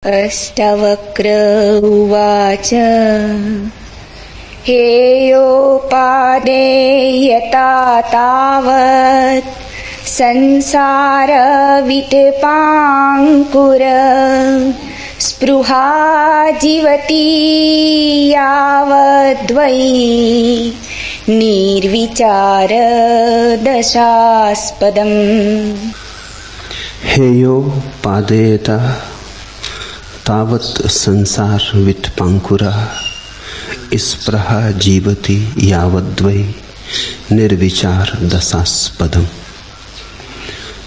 अष्टवक्र उवाच हेयोपादेयता तावत् संसारविटपाङ्कुर स्पृहा जीवति यावद्वै निर्विचार दशास्पदम्। हेयोपादेयता तावत् संसार विटपाङ्कुरा स्पृहा जीवति यावद्वै निर्विचार दशास्पदम्।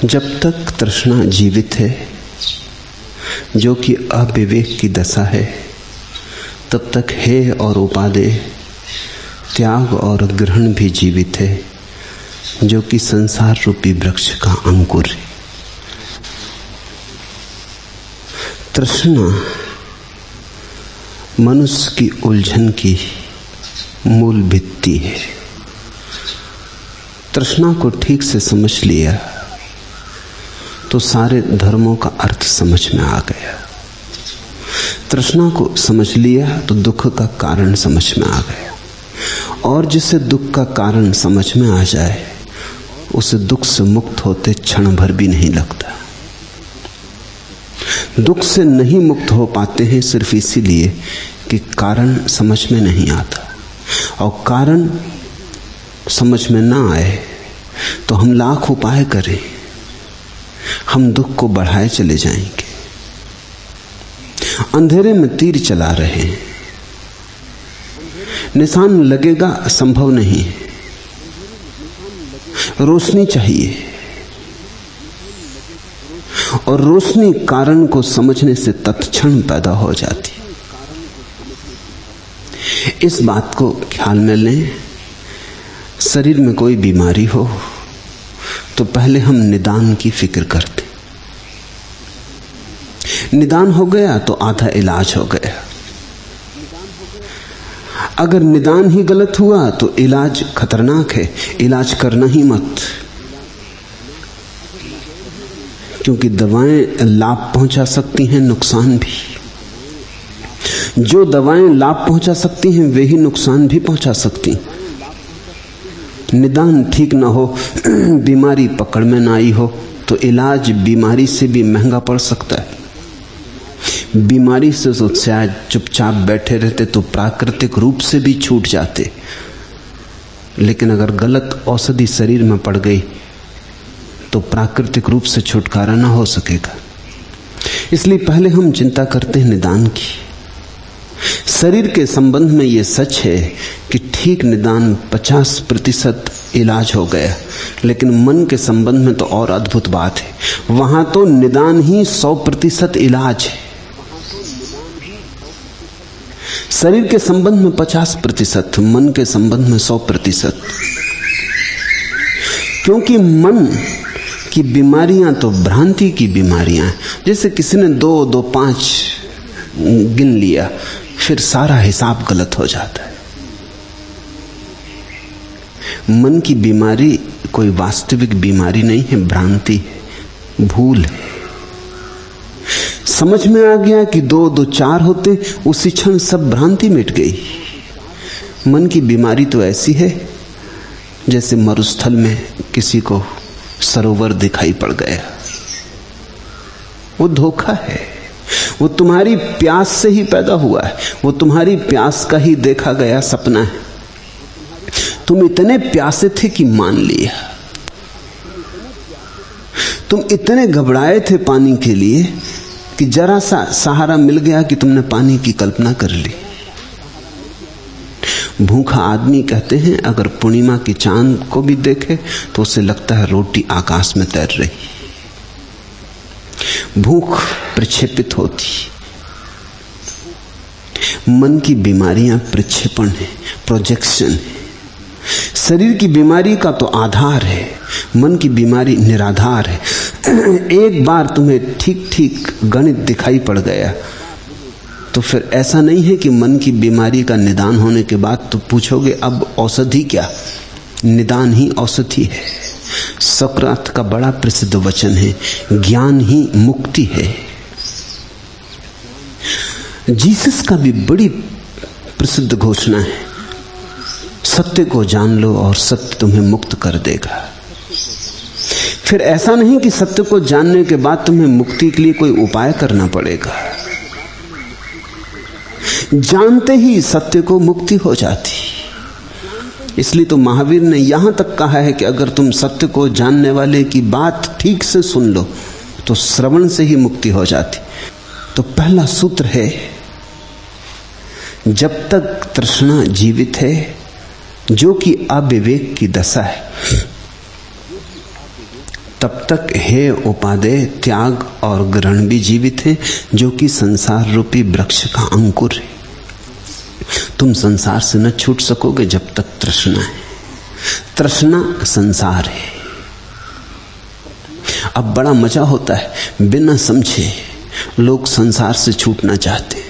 जब तक तृष्णा जीवित है, जो कि अविवेक की दशा है, तब तक हे और उपादेय त्याग और ग्रहण भी जीवित है, जो कि संसार रूपी वृक्ष का अंकुर है। तृष्णा मनुष्य की उलझन की मूल भित्ति है। तृष्णा को ठीक से समझ लिया तो सारे धर्मों का अर्थ समझ में आ गया। तृष्णा को समझ लिया तो दुख का कारण समझ में आ गया, और जिसे दुख का कारण समझ में आ जाए उसे दुख से मुक्त होते क्षण भर भी नहीं लगता। दुख से नहीं मुक्त हो पाते हैं सिर्फ इसीलिए कि कारण समझ में नहीं आता, और कारण समझ में ना आए तो हम लाख उपाय करें, हम दुख को बढ़ाए चले जाएंगे। अंधेरे में तीर चला रहे हैं, निशान लगेगा संभव नहीं है। रोशनी चाहिए, और रोशनी कारण को समझने से तत्क्षण पैदा हो जाती। इस बात को ख्याल में लें, शरीर में कोई बीमारी हो तो पहले हम निदान की फिक्र करते। निदान हो गया तो आधा इलाज हो गया। अगर निदान ही गलत हुआ तो इलाज खतरनाक है, इलाज करना ही मत। क्योंकि दवाएं लाभ पहुंचा सकती हैं, नुकसान भी। जो दवाएं लाभ पहुंचा सकती हैं वे ही नुकसान भी पहुंचा सकती। निदान ठीक ना हो, बीमारी पकड़ में ना आई हो तो इलाज बीमारी से भी महंगा पड़ सकता है। बीमारी से तो शायद चुपचाप बैठे रहते तो प्राकृतिक रूप से भी छूट जाते, लेकिन अगर गलत औषधि शरीर में पड़ गई तो प्राकृतिक रूप से छुटकारा ना हो सकेगा। इसलिए पहले हम चिंता करते हैं निदान की। शरीर के संबंध में ये सच है कि ठीक निदान 50% इलाज हो गया, लेकिन मन के संबंध में तो और अद्भुत बात है। वहां तो निदान ही 100% इलाज है। शरीर के संबंध में 50%, मन के संबंध में 100%। क्योंकि मन की बीमारियां तो भ्रांति की बीमारियां हैं। जैसे किसी ने 2, 2, 5 गिन लिया, फिर सारा हिसाब गलत हो जाता है। मन की बीमारी कोई वास्तविक बीमारी नहीं है, भ्रांति है, भूल है। समझ में आ गया कि 2, 2, 4 होते, उसी क्षण सब भ्रांति मिट गई। मन की बीमारी तो ऐसी है जैसे मरुस्थल में किसी को सरोवर दिखाई पड़ गया। वो धोखा है, वो तुम्हारी प्यास से ही पैदा हुआ है, वो तुम्हारी प्यास का ही देखा गया सपना है। तुम इतने प्यासे थे कि मान लिया, तुम इतने घबराए थे पानी के लिए कि जरा सा सहारा मिल गया कि तुमने पानी की कल्पना कर ली। भूखा आदमी कहते हैं अगर पूर्णिमा की चांद को भी देखे तो उसे लगता है रोटी आकाश में तैर रही। भूख प्रक्षेपित होती। मन की बीमारियां प्रक्षेपण है, प्रोजेक्शन है। शरीर की बीमारी का तो आधार है, मन की बीमारी निराधार है। एक बार तुम्हें ठीक ठीक गणित दिखाई पड़ गया तो फिर ऐसा नहीं है कि मन की बीमारी का निदान होने के बाद तो पूछोगे अब औषधि क्या। निदान ही औषधि है। सोक्रात का बड़ा प्रसिद्ध वचन है, ज्ञान ही मुक्ति है। जीसस का भी बड़ी प्रसिद्ध घोषणा है, सत्य को जान लो और सत्य तुम्हें मुक्त कर देगा। फिर ऐसा नहीं कि सत्य को जानने के बाद तुम्हें मुक्ति के लिए कोई उपाय करना पड़ेगा, जानते ही सत्य को मुक्ति हो जाती। इसलिए तो महावीर ने यहां तक कहा है कि अगर तुम सत्य को जानने वाले की बात ठीक से सुन लो तो श्रवण से ही मुक्ति हो जाती। तो पहला सूत्र है, जब तक तृष्णा जीवित है, जो कि अविवेक की दशा है, तब तक हे उपादेय त्याग और ग्रहण भी जीवित है, जो कि संसार रूपी वृक्ष का अंकुर है। तुम संसार से न छूट सकोगे जब तक तृष्णा है। तृष्णा संसार है। अब बड़ा मजा होता है, बिना समझे लोग संसार से छूटना चाहते हैं।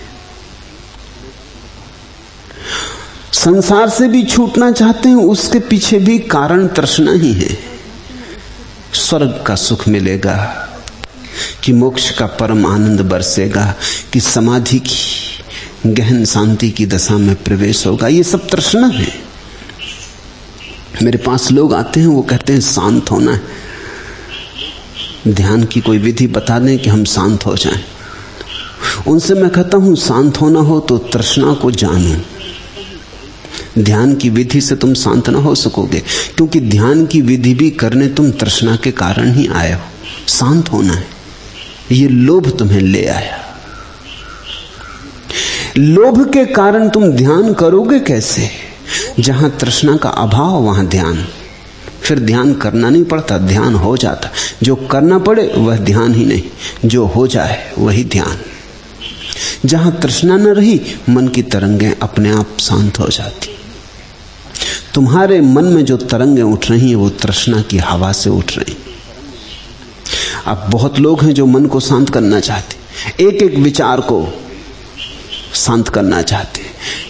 संसार से भी छूटना चाहते हैं, उसके पीछे भी कारण तृष्णा ही है। स्वर्ग का सुख मिलेगा, कि मोक्ष का परम आनंद बरसेगा, कि समाधि की गहन शांति की दशा में प्रवेश होगा, ये सब तृष्णा है। मेरे पास लोग आते हैं, वो कहते हैं शांत होना है, ध्यान की कोई विधि बता दें कि हम शांत हो जाएं। उनसे मैं कहता हूं शांत होना हो तो तृष्णा को जानो। ध्यान की विधि से तुम शांत ना हो सकोगे, क्योंकि ध्यान की विधि भी करने तुम तृष्णा के कारण ही आए हो। शांत होना है, ये लोभ तुम्हें ले आया। लोभ के कारण तुम ध्यान करोगे कैसे? जहां तृष्णा का अभाव वहां ध्यान। फिर ध्यान करना नहीं पड़ता, ध्यान हो जाता। जो करना पड़े वह ध्यान ही नहीं, जो हो जाए वही ध्यान। जहां तृष्णा न रही, मन की तरंगें अपने आप शांत हो जाती। तुम्हारे मन में जो तरंगें उठ रही हैं वो तृष्णा की हवा से उठ रही। अब बहुत लोग हैं जो मन को शांत करना चाहते, एक एक विचार को शांत करना चाहते।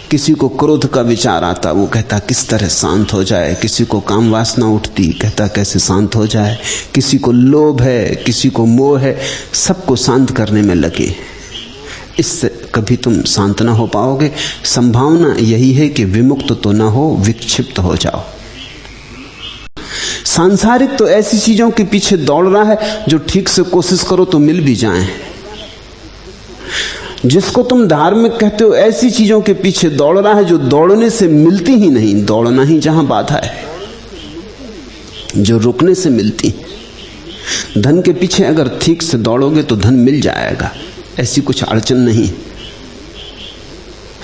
किसी को क्रोध का विचार आता, वो कहता किस तरह शांत हो जाए। किसी को काम वासना उठती, कहता कैसे शांत हो जाए। किसी को लोभ है, किसी को मोह है, सबको शांत करने में लगे। इससे कभी तुम शांत ना हो पाओगे। संभावना यही है कि विमुक्त तो ना हो, विक्षिप्त हो जाओ। सांसारिक तो ऐसी चीजों के पीछे दौड़ रहा है जो ठीक से कोशिश करो तो मिल भी जाएं। जिसको तुम धार्मिक कहते हो, ऐसी चीजों के पीछे दौड़ रहा है जो दौड़ने से मिलती ही नहीं। दौड़ना ही जहां बाधा है, जो रुकने से मिलती। धन के पीछे अगर ठीक से दौड़ोगे तो धन मिल जाएगा, ऐसी कुछ अड़चन नहीं।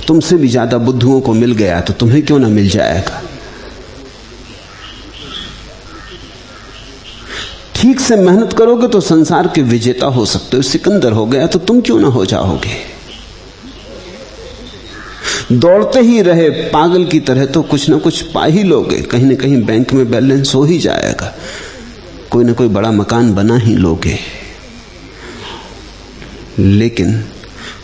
तुमसे भी ज्यादा बुद्धुओं को मिल गया तो तुम्हें क्यों ना मिल जाएगा। ठीक से मेहनत करोगे तो संसार के विजेता हो सकते हो। सिकंदर हो गया तो तुम क्यों ना हो जाओगे। दौड़ते ही रहे पागल की तरह तो कुछ ना कुछ पा ही लोगे। कहीं ना कहीं बैंक में बैलेंस हो ही जाएगा, कोई ना कोई बड़ा मकान बना ही लोगे। लेकिन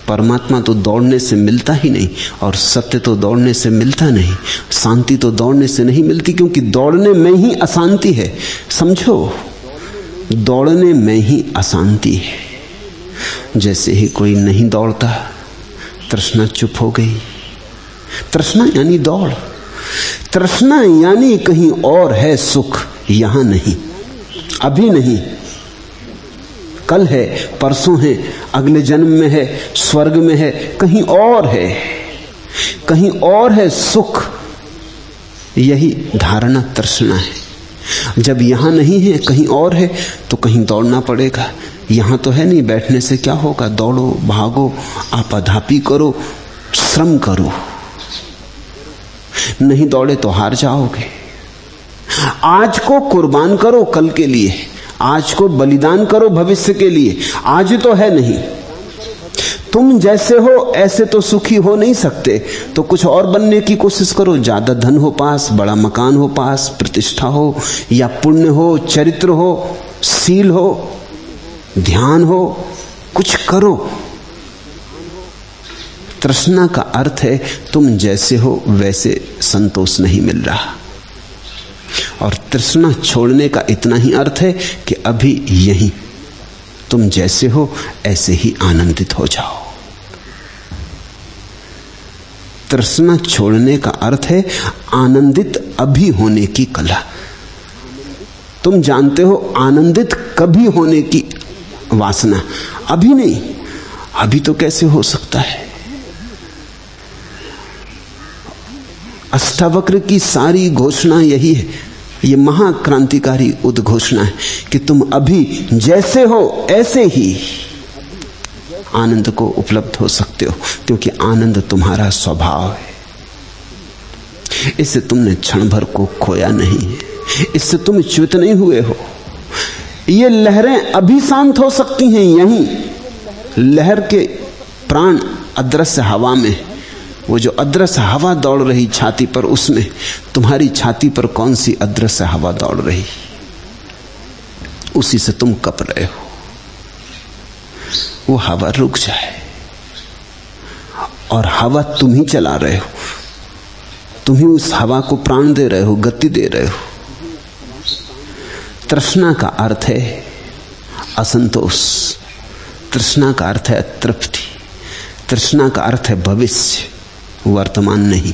परमात्मा तो दौड़ने से मिलता ही नहीं, और सत्य तो दौड़ने से मिलता नहीं। शांति तो दौड़ने से नहीं मिलती, क्योंकि दौड़ने में ही अशांति है। समझो, दौड़ने में ही अशांति है। जैसे ही कोई नहीं दौड़ता, तृष्णा चुप हो गई। तृष्णा यानी दौड़, तृष्णा यानी कहीं और है सुख, यहां नहीं, अभी नहीं। कल है, परसों है, अगले जन्म में है, स्वर्ग में है, कहीं और है। कहीं और है सुख, यही धारणा तृष्णा है। जब यहां नहीं है, कहीं और है, तो कहीं दौड़ना पड़ेगा। यहां तो है नहीं, बैठने से क्या होगा। दौड़ो, भागो, आपाधापी करो, श्रम करो। नहीं दौड़े तो हार जाओगे। आज को कुर्बान करो कल के लिए, आज को बलिदान करो भविष्य के लिए। आज तो है नहीं। तुम जैसे हो ऐसे तो सुखी हो नहीं सकते, तो कुछ और बनने की कोशिश करो। ज्यादा धन हो पास, बड़ा मकान हो पास, प्रतिष्ठा हो, या पुण्य हो, चरित्र हो, सील हो, ध्यान हो, कुछ करो। तृष्णा का अर्थ है तुम जैसे हो वैसे संतोष नहीं मिल रहा, और तृष्णा छोड़ने का इतना ही अर्थ है कि अभी यही तुम जैसे हो ऐसे ही आनंदित हो जाओ। तृष्णा छोड़ने का अर्थ है आनंदित अभी होने की कला। तुम जानते हो आनंदित कभी होने की वासना, अभी नहीं। अभी तो कैसे हो सकता है? अष्टावक्र की सारी घोषणा यही है, ये महाक्रांतिकारी उद्घोषणा है कि तुम अभी जैसे हो ऐसे ही आनंद को उपलब्ध हो सकते हो, क्योंकि आनंद तुम्हारा स्वभाव है। इससे तुमने क्षण भर को खोया नहीं है, इससे तुम च्युत नहीं हुए हो। ये लहरें अभी शांत हो सकती हैं यहीं। लहर के प्राण अदृश्य हवा में, वो जो अदृश्य हवा दौड़ रही छाती पर, उसमें तुम्हारी छाती पर कौन सी अदृश्य हवा दौड़ रही, उसी से तुम कप रहे हो। वो हवा रुक जाए, और हवा तुम ही चला रहे हो, तुम ही उस हवा को प्राण दे रहे हो, गति दे रहे हो। तृष्णा का अर्थ है असंतोष, तृष्णा का अर्थ है अतृप्ति, तृष्णा का अर्थ है भविष्य, वर्तमान नहीं।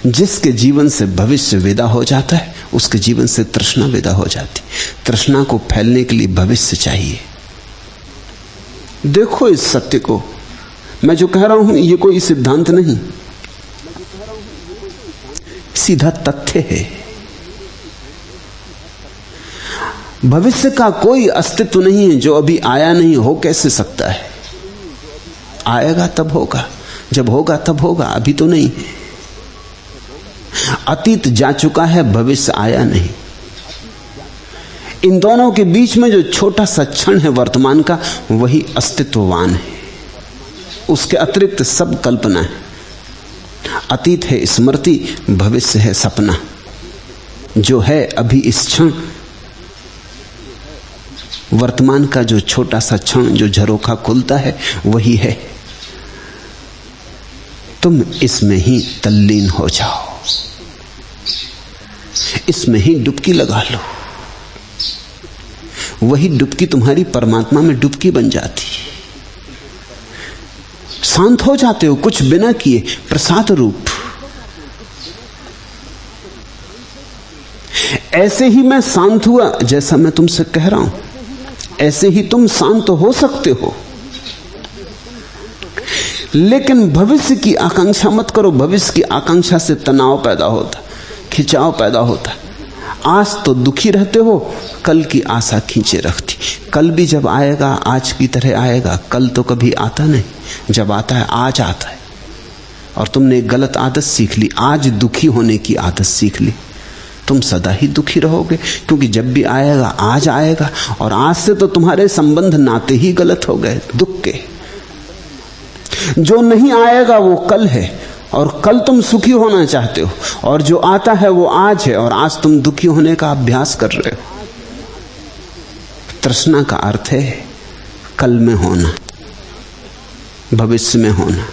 जिसके जीवन से भविष्य विदा हो जाता है, उसके जीवन से तृष्णा विदा हो जाती। तृष्णा को फैलने के लिए भविष्य चाहिए। देखो इस सत्य को, मैं जो कह रहा हूं ये कोई सिद्धांत नहीं, सीधा तथ्य है। भविष्य का कोई अस्तित्व नहीं है जो अभी आया नहीं। हो कैसे सकता है? आएगा तब होगा, जब होगा तब होगा, अभी तो नहीं है। अतीत जा चुका है, भविष्य आया नहीं। इन दोनों के बीच में जो छोटा सा क्षण है वर्तमान का, वही अस्तित्ववान है। उसके अतिरिक्त सब कल्पना है। अतीत है स्मृति, भविष्य है सपना। जो है अभी इस क्षण, वर्तमान का जो छोटा सा क्षण, जो झरोखा खुलता है, वही है। तुम इसमें ही तल्लीन हो जाओ, इसमें ही डुबकी लगा लो। वही डुबकी तुम्हारी परमात्मा में डुबकी बन जाती। शांत हो जाते हो कुछ बिना किए, प्रसाद रूप। ऐसे ही मैं शांत हुआ, जैसा मैं तुमसे कह रहा हूं, ऐसे ही तुम शांत हो सकते हो। लेकिन भविष्य की आकांक्षा मत करो। भविष्य की आकांक्षा से तनाव पैदा होता, खिंचाव पैदा होता। आज तो दुखी रहते हो, कल की आशा खींचे रखती। कल भी जब आएगा आज की तरह आएगा, कल तो कभी आता नहीं। जब आता है आज आता है। और तुमने एक गलत आदत सीख ली, आज दुखी होने की आदत सीख ली। तुम सदा ही दुखी रहोगे, क्योंकि जब भी आएगा आज आएगा। और आज से तो तुम्हारे संबंध नाते ही गलत हो गए दुख के। जो नहीं आएगा वो कल है, और कल तुम सुखी होना चाहते हो, और जो आता है वो आज है, और आज तुम दुखी होने का अभ्यास कर रहे हो। तृष्णा का अर्थ है कल में होना, भविष्य में होना,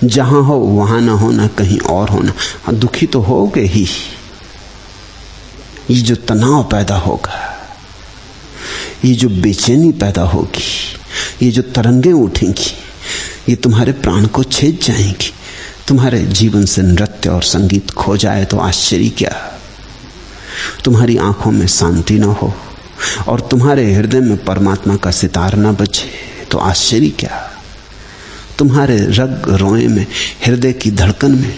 जहां हो वहां ना होना, कहीं और होना। दुखी तो होगे ही। ये जो तनाव पैदा होगा, ये जो बेचैनी पैदा होगी, ये जो तरंगें उठेंगी, ये तुम्हारे प्राण को छेद जाएंगी। तुम्हारे जीवन से नृत्य और संगीत खो जाए तो आश्चर्य क्या। तुम्हारी आंखों में शांति ना हो, और तुम्हारे हृदय में परमात्मा का सितार ना बजे तो आश्चर्य क्या। तुम्हारे रग रोए में, हृदय की धड़कन में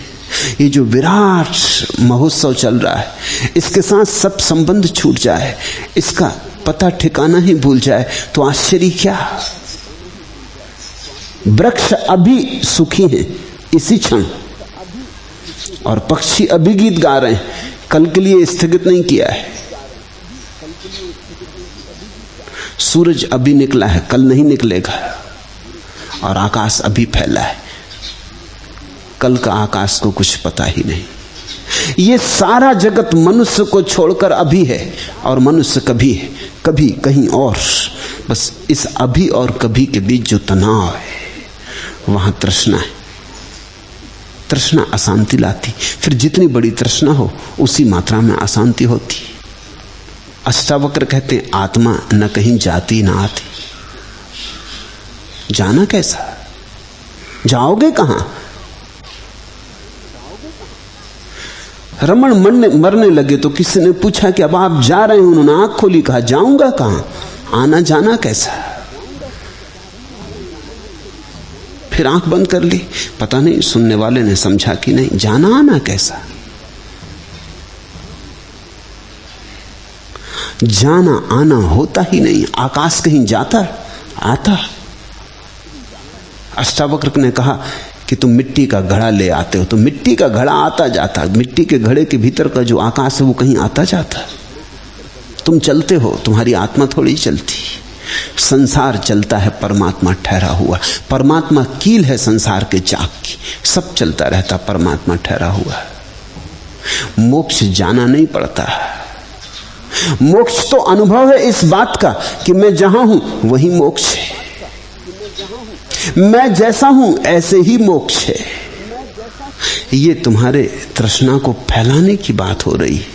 ये जो विराट महोत्सव चल रहा है, इसके साथ सब संबंध छूट जाए, इसका पता ठिकाना ही भूल जाए तो आश्चर्य क्या। वृक्ष अभी सुखी हैं इसी क्षण, और पक्षी अभी गीत गा रहे हैं, कल के लिए स्थगित नहीं किया है। सूरज अभी निकला है, कल नहीं निकलेगा। और आकाश अभी फैला है, कल का आकाश को कुछ पता ही नहीं। ये सारा जगत मनुष्य को छोड़कर अभी है, और मनुष्य कभी है, कभी कहीं और। बस इस अभी और कभी के बीच जो तनाव है, वहां तृष्णा है। तृष्णा अशांति लाती। फिर जितनी बड़ी तृष्णा हो, उसी मात्रा में अशांति होती। अष्टावक्र कहते हैं, आत्मा न कहीं जाती न आती। जाना कैसा? जाओगे कहां? रमण मरने लगे तो किसी ने पूछा कि अब आप जा रहे हैं। उन्होंने आंख खोली, कहा जाऊंगा कहां, आना जाना कैसा। फिर आंख बंद कर ली। पता नहीं सुनने वाले ने समझा कि नहीं, जाना आना कैसा। जाना आना होता ही नहीं। आकाश कहीं जाता आता? अष्टावक्र ने कहा कि तुम मिट्टी का घड़ा ले आते हो, तो मिट्टी का घड़ा आता जाता, मिट्टी के घड़े के भीतर का जो आकाश है वो कहीं आता जाता। तुम चलते हो, तुम्हारी आत्मा थोड़ी चलती। संसार चलता है, परमात्मा ठहरा हुआ। परमात्मा कील है संसार के चाक की, सब चलता रहता, परमात्मा ठहरा हुआ। मोक्ष जाना नहीं पड़ता। मोक्ष तो अनुभव है इस बात का कि मैं जहां हूं वही मोक्ष है, मैं जैसा हूं ऐसे ही मोक्ष है। ये तुम्हारे तृष्णा को फैलाने की बात हो रही है।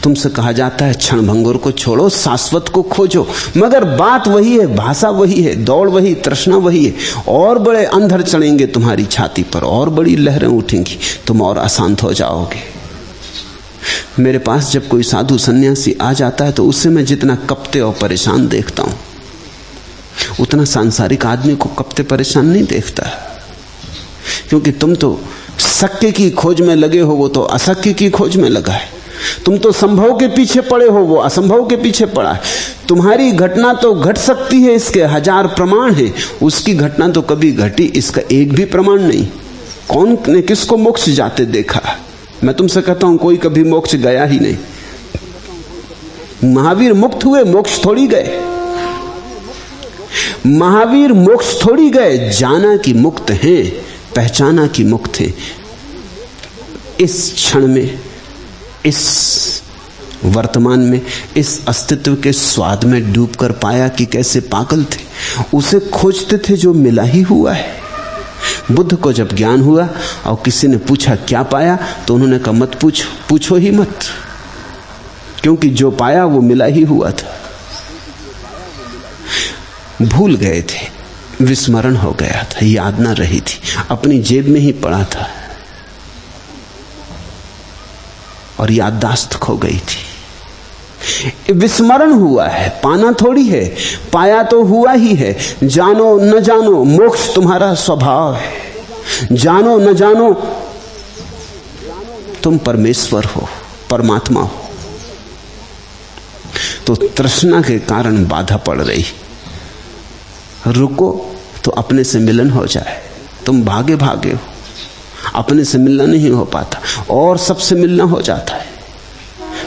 तुमसे कहा जाता है क्षणभंगुर को छोड़ो, शाश्वत को खोजो, मगर बात वही है, भाषा वही है, दौड़ वही, तृष्णा वही है। और बड़े अंधर चढ़ेंगे तुम्हारी छाती पर, और बड़ी लहरें उठेंगी, तुम और अशांत हो जाओगे। मेरे पास जब कोई साधु सन्यासी आ जाता है तो उससे मैं जितना कपते और परेशान देखता हूं, उतना सांसारिक आदमी को कपते परेशान नहीं देखता। क्योंकि तुम तो सत्य की खोज में लगे हो, वो तो असत्य की खोज में लगा है। तुम तो संभव के पीछे पड़े हो, वो असंभव के पीछे पड़ा है। तुम्हारी घटना तो घट सकती है, इसके 1000 प्रमाण हैं, उसकी घटना तो कभी घटी इसका एक भी प्रमाण नहीं। कौन ने किसको मोक्ष जाते देखा? मैं तुमसे कहता हूं कोई कभी मोक्ष गया ही नहीं। महावीर मुक्त हुए, मोक्ष थोड़ी गए। महावीर मोक्ष थोड़ी गए, जाना की मुक्त हैं, पहचाना की मुक्त हैं। इस क्षण में, इस वर्तमान में, इस अस्तित्व के स्वाद में डूबकर पाया कि कैसे पागल थे। उसे खोजते थे जो मिला ही हुआ है। बुद्ध को जब ज्ञान हुआ और किसी ने पूछा क्या पाया, तो उन्होंने कहा मत पूछो, पूछो ही मत, क्योंकि जो पाया वो मिला ही हुआ था। भूल गए थे, विस्मरण हो गया था, याद ना रही थी, अपनी जेब में ही पड़ा था और याददाश्त खो गई थी। विस्मरण हुआ है, पाना थोड़ी है, पाया तो हुआ ही है। जानो न जानो, मोक्ष तुम्हारा स्वभाव है। जानो न जानो, तुम परमेश्वर हो, परमात्मा हो। तो तृष्णा के कारण बाधा पड़ रही। रुको तो अपने से मिलन हो जाए। तुम भागे भागे हो, अपने से मिलना नहीं हो पाता, और सबसे मिलना हो जाता है।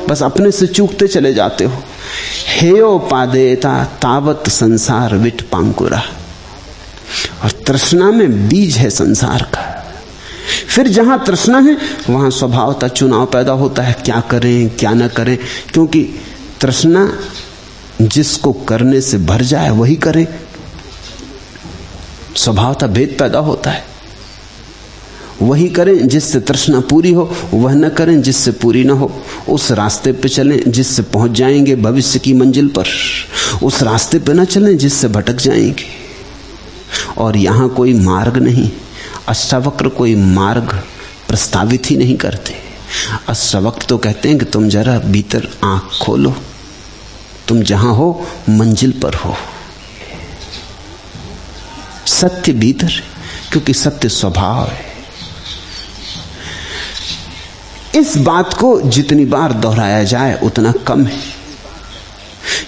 बस अपने से चूकते चले जाते हो। हेयो पादेता तावत संसार विट पांकुरा। और तृष्णा में बीज है संसार का। फिर जहां तृष्णा है वहां स्वभावतः चुनाव पैदा होता है, क्या करें क्या न करें। क्योंकि तृष्णा जिसको करने से भर जाए वही करे। स्वभावतः भेद पैदा होता है। वही करें जिससे तृष्णा पूरी हो, वह न करें जिससे पूरी न हो। उस रास्ते पे चलें जिससे पहुंच जाएंगे भविष्य की मंजिल पर, उस रास्ते पे न चलें जिससे भटक जाएंगे। और यहां कोई मार्ग नहीं। अष्टावक्र कोई मार्ग प्रस्तावित ही नहीं करते। अष्टावक्र तो कहते हैं कि तुम जरा भीतर आंख खोलो, तुम जहां हो मंजिल पर हो। सत्य भीतर है, क्योंकि सत्य स्वभाव है। इस बात को जितनी बार दोहराया जाए उतना कम है,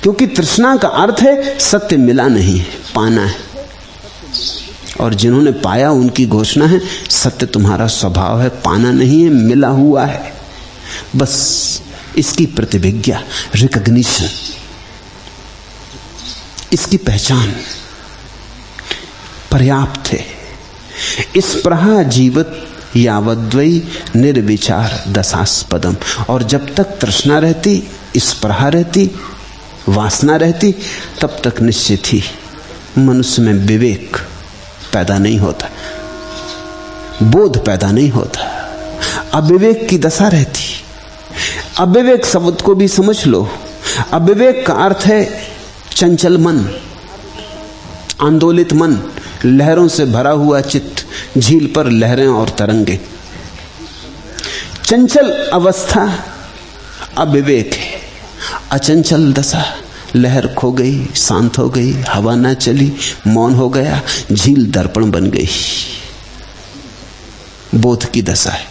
क्योंकि तृष्णा का अर्थ है सत्य मिला नहीं है, पाना है। और जिन्होंने पाया उनकी घोषणा है सत्य तुम्हारा स्वभाव है, पाना नहीं है, मिला हुआ है। बस इसकी प्रतिभिज्ञा, रिकॉग्निशन, इसकी पहचान पर्याप्त है। इस प्रहा जीवत यावद्वै निर्विचार दशास्पदम। और जब तक तृष्णा रहती, स्पृहा रहती, वासना रहती, तब तक निश्चित ही मनुष्य में विवेक पैदा नहीं होता, बोध पैदा नहीं होता। अविवेक की दशा रहती। अविवेक शब्द को भी समझ लो। अविवेक का अर्थ है चंचल मन, आंदोलित मन, लहरों से भरा हुआ चित्त, झील पर लहरें और तरंगे। चंचल अवस्था अविवेक है, अचंचल दशा लहर खो गई, शांत हो गई, हवा ना चली, मौन हो गया, झील दर्पण बन गई। बोध की दशा है,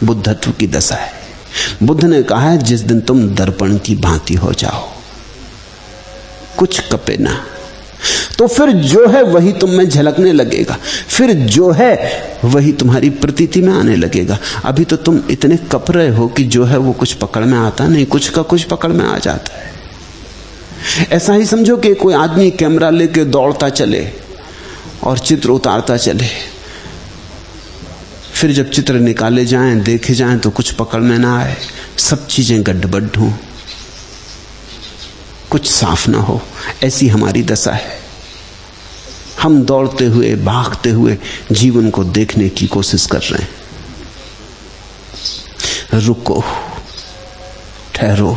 बुद्धत्व की दशा है। बुद्ध ने कहा है जिस दिन तुम दर्पण की भांति हो जाओ, कुछ कपे ना, तो फिर जो है वही तुम में झलकने लगेगा, फिर जो है वही तुम्हारी प्रतीति में आने लगेगा। अभी तो तुम इतने कप रहे हो कि जो है वो कुछ पकड़ में आता नहीं, कुछ का कुछ पकड़ में आ जाता है। ऐसा ही समझो कि कोई आदमी कैमरा लेके दौड़ता चले और चित्र उतारता चले, फिर जब चित्र निकाले जाएं, देखे जाएं तो कुछ पकड़ में ना आए, सब चीजें गड्ढबड्ढ हों, कुछ साफ ना हो। ऐसी हमारी दशा है। हम दौड़ते हुए, भागते हुए जीवन को देखने की कोशिश कर रहे हैं। रुको, ठहरो,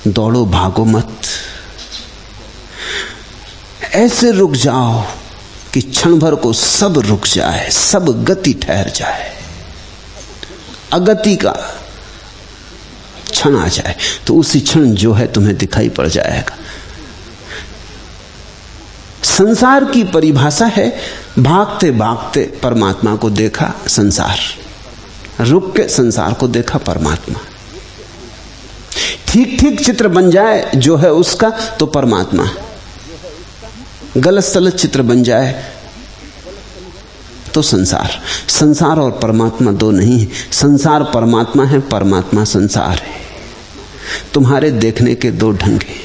दौड़ो, भागो मत। ऐसे रुक जाओ कि क्षण भर को सब रुक जाए, सब गति ठहर जाए, अगति का क्षण आ जाए, तो उसी क्षण जो है तुम्हें दिखाई पड़ जाएगा। संसार की परिभाषा है भागते भागते परमात्मा को देखा संसार, रुक के संसार को देखा परमात्मा। ठीक ठीक चित्र बन जाए जो है उसका तो परमात्मा, गलत सलत चित्र बन जाए तो संसार। संसार और परमात्मा दो नहीं है, संसार परमात्मा है, परमात्मा संसार है। तुम्हारे देखने के दो ढंग हैं।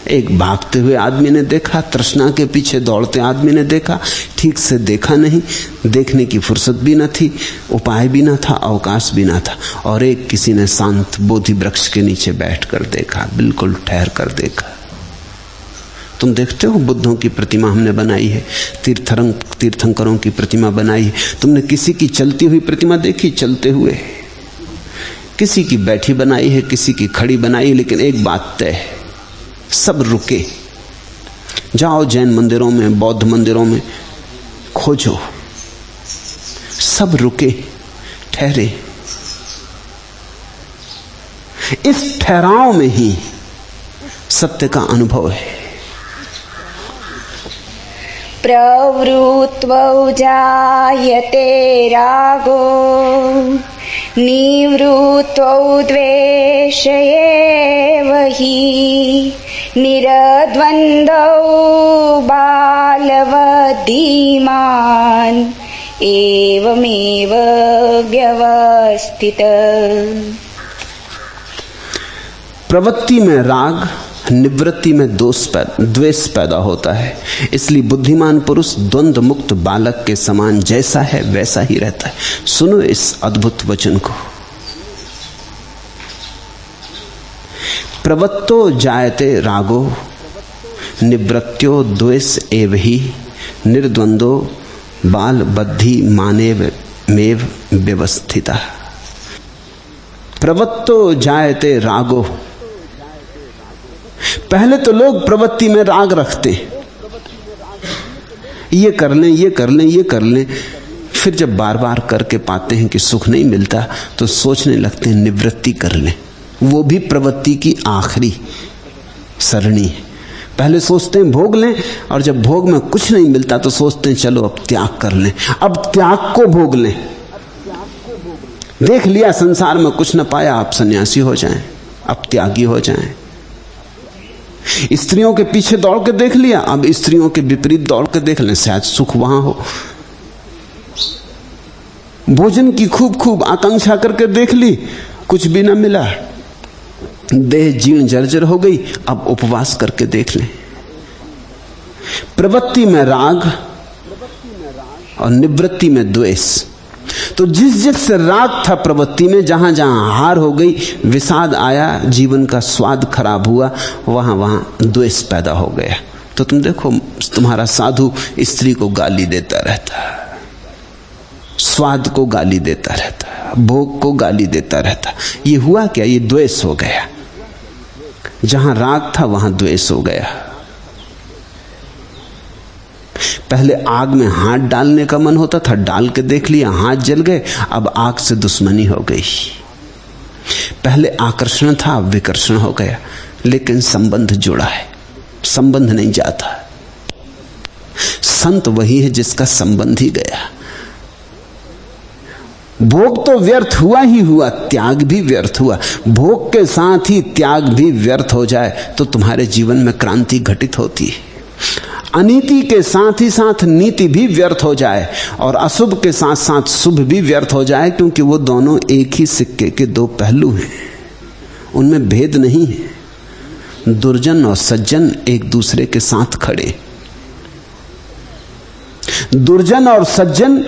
एक भागते हुए आदमी ने देखा, तृष्णा के पीछे दौड़ते आदमी ने देखा, ठीक से देखा नहीं, देखने की फुर्सत भी न थी, उपाय भी न था, अवकाश भी न था। और एक किसी ने शांत बोधि वृक्ष के नीचे बैठकर देखा, बिल्कुल ठहर कर देखा। तुम देखते हो बुद्धों की प्रतिमा हमने बनाई है, तीर्थंकरों की प्रतिमा बनाई है। तुमने किसी की चलती हुई प्रतिमा देखी, चलते हुए? किसी की बैठी बनाई है, किसी की खड़ी बनाई है, लेकिन एक बात तय है, सब रुके। जाओ जैन मंदिरों में, बौद्ध मंदिरों में खोजो, सब रुके, ठहरे। इस ठहराव में ही सत्य का अनुभव है। प्रवृत्त्वौ जायते रागो निवृत्त्वौ द्वेष एव हि निरद्वन्द्वौ बालवद्धिमान् एवमेव व्यवस्थितः। प्रवृत्ति में राग, निवृत्ति में द्वेष पैदा होता है। इसलिए बुद्धिमान पुरुष द्वंद्व मुक्त बालक के समान जैसा है वैसा ही रहता है। सुनो इस अद्भुत वचन को। प्रवृत्तो जायते रागो निवृत्त्यो द्वेष एव हि निर्द्वंदो बाल बद्धि मानेव मेव व्यवस्थिता। प्रवृत्तो जायते रागो, पहले तो लोग प्रवृत्ति में राग रखते, ये कर लें, ये कर लें, ये कर लें, फिर जब बार बार करके पाते हैं कि सुख नहीं मिलता तो सोचने लगते हैं निवृत्ति कर लें। वो भी प्रवृत्ति की आखिरी सरणी है। पहले सोचते हैं भोग लें, और जब भोग में कुछ नहीं मिलता तो सोचते हैं चलो अब त्याग कर लें, अब त्याग को भोग लें। देख लिया संसार में कुछ न पाया, आप सन्यासी हो जाएं, अब त्यागी हो जाएं। स्त्रियों के पीछे दौड़ के देख लिया, अब स्त्रियों के विपरीत दौड़ के देख लें, शायद सुख वहां हो। भोजन की खूब खूब आकांक्षा करके देख ली, कुछ भी ना मिला, देह जीर्ण जर्जर हो गई, अब उपवास करके देख लें। प्रवृत्ति में राग और निवृत्ति में द्वेष। तो जिस जिससे राग था प्रवृत्ति में, जहां जहां हार हो गई, विषाद आया, जीवन का स्वाद खराब हुआ, वहां वहां द्वेष पैदा हो गया। तो तुम देखो तुम्हारा साधु स्त्री को गाली देता रहता, स्वाद को गाली देता रहता, भोग को गाली देता रहता। ये हुआ क्या? ये द्वेष हो गया। जहां राग था वहां द्वेष हो गया। पहले आग में हाथ डालने का मन होता था, डाल के देख लिया, हाथ जल गए, अब आग से दुश्मनी हो गई। पहले आकर्षण था, अब विकर्षण हो गया, लेकिन संबंध जुड़ा है, संबंध नहीं जाता। संत वही है जिसका संबंध ही गया। भोग तो व्यर्थ हुआ ही हुआ, त्याग भी व्यर्थ हुआ। भोग के साथ ही त्याग भी व्यर्थ हो जाए तो तुम्हारे जीवन में क्रांति घटित होती है। अनीति के साथ ही साथ नीति भी व्यर्थ हो जाए और अशुभ के साथ साथ शुभ भी व्यर्थ हो जाए, क्योंकि वो दोनों एक ही सिक्के के दो पहलू हैं, उनमें भेद नहीं है। दुर्जन और सज्जन एक दूसरे के साथ खड़े, दुर्जन और सज्जन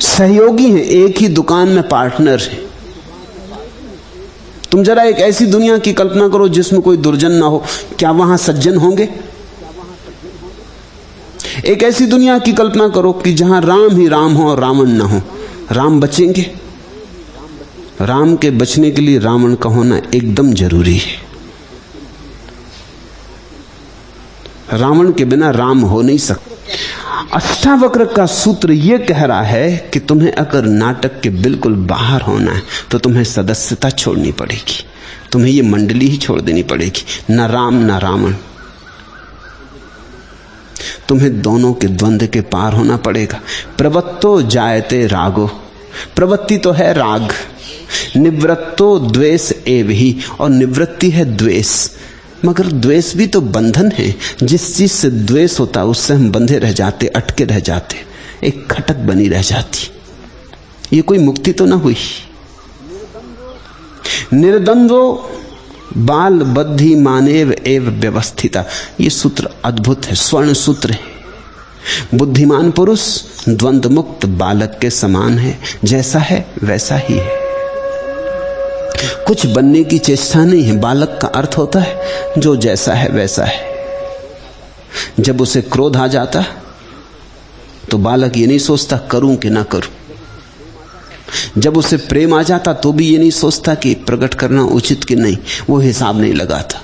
सहयोगी हैं, एक ही दुकान में पार्टनर हैं। तुम जरा एक ऐसी दुनिया की कल्पना करो जिसमें कोई दुर्जन ना हो, क्या वहां सज्जन होंगे? एक ऐसी दुनिया की कल्पना करो कि जहां राम ही राम हो और रावण ना हो, राम बचेंगे? राम के बचने के लिए रावण का होना एकदम जरूरी है। रावण के बिना राम हो नहीं सकता। अष्टावक्र का सूत्र यह कह रहा है कि तुम्हें अगर नाटक के बिल्कुल बाहर होना है तो तुम्हें सदस्यता छोड़नी पड़ेगी, तुम्हें यह मंडली ही छोड़ देनी पड़ेगी। न राम न रावण, तुम्हें दोनों के द्वंद्व के पार होना पड़ेगा। प्रवत्तो जायते रागो, प्रवृत्ति तो है राग, निवृत्तो द्वेष एव ही, और निवृत्ति है द्वेष। मगर द्वेष भी तो बंधन है, जिस चीज से द्वेष होता है उससे हम बंधे रह जाते, अटके रह जाते, एक खटक बनी रह जाती। ये कोई मुक्ति तो ना हुई। निर्द्वंद्वो बाल बद्धि मानेव एव व्यवस्थिता, ये सूत्र अद्भुत है, स्वर्ण सूत्र है। बुद्धिमान पुरुष द्वंद्व मुक्त बालक के समान है, जैसा है वैसा ही है, कुछ बनने की चेष्टा नहीं है। बालक का अर्थ होता है जो जैसा है वैसा है। जब उसे क्रोध आ जाता तो बालक ये नहीं सोचता करूं कि ना करूं। जब उसे प्रेम आ जाता तो भी ये नहीं सोचता कि प्रकट करना उचित कि नहीं, वो हिसाब नहीं लगाता।